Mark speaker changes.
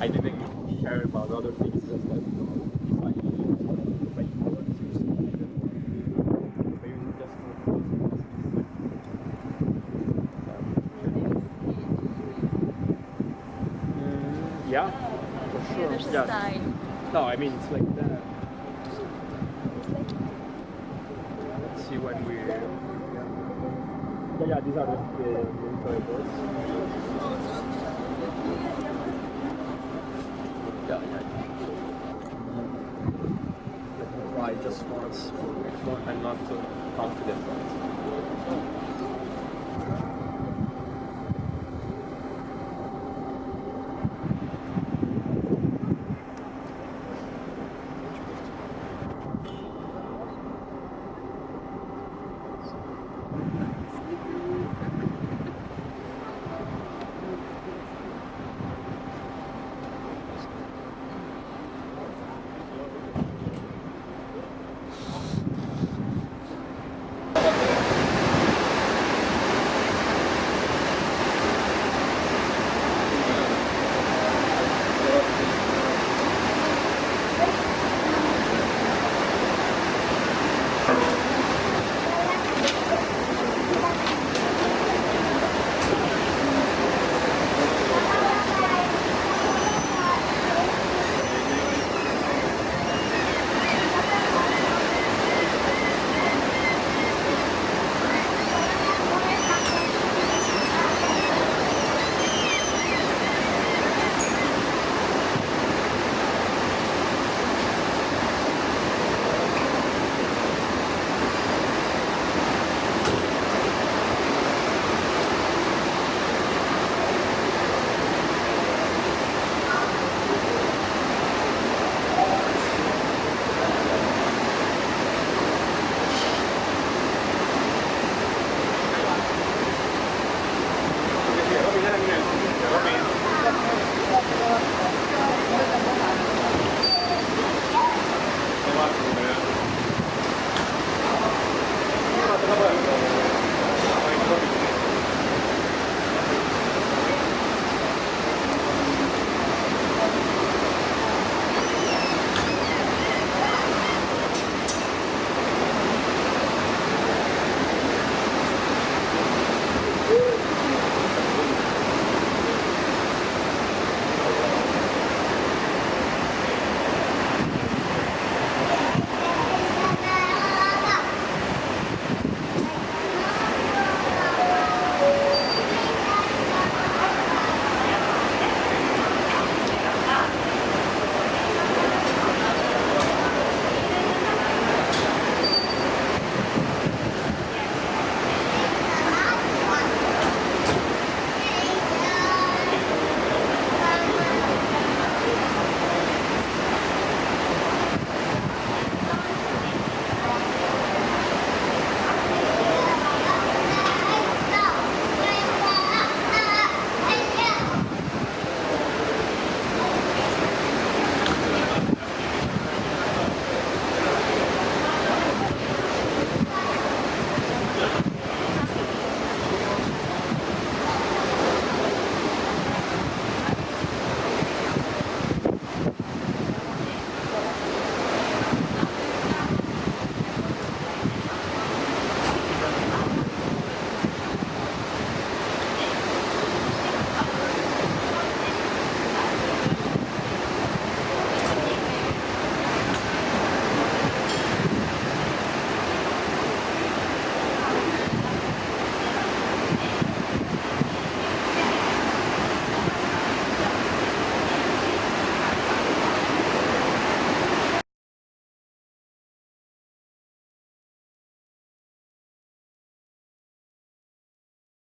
Speaker 1: I didn't care about other things. Just that if I write words using Python, if I use it just for yeah, for
Speaker 2: The
Speaker 1: sure.
Speaker 2: other
Speaker 1: Yeah.
Speaker 2: side.
Speaker 1: No, I mean it's like that. Let's see when we. Yeah, these are the reports. Yeah. Let me try just once. I'm not confident.